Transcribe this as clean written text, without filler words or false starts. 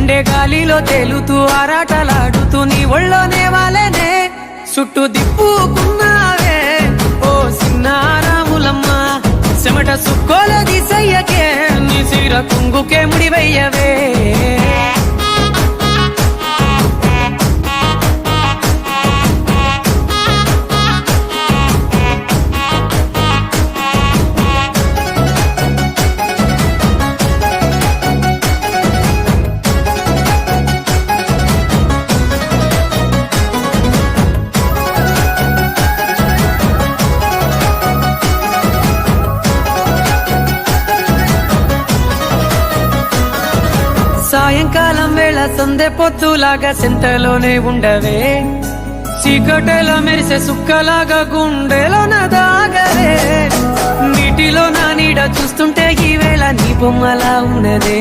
గుండె గాలిలో తేలుతూ ఆరాటలాడుతూ నీ ఒళ్ళోనే వాలేనే చుట్టూ దిప్పుకున్నావే ఓ సిన్నారాములమ్మ చెమట సుక్కోల దిశయ్యకే నీ సిర కుంగుకే ముడివయ్యవే సాయంకాలం వేళ సందె పొత్తులాగా సెంతలోనే ఉండవే చీకటిలో మెరిసే సుక్కలాగా గుండెలో దాగవే నీటిలో నా నీడ చూస్తుంటే ఈ వేళ నీ బొమ్మలా ఉన్నదే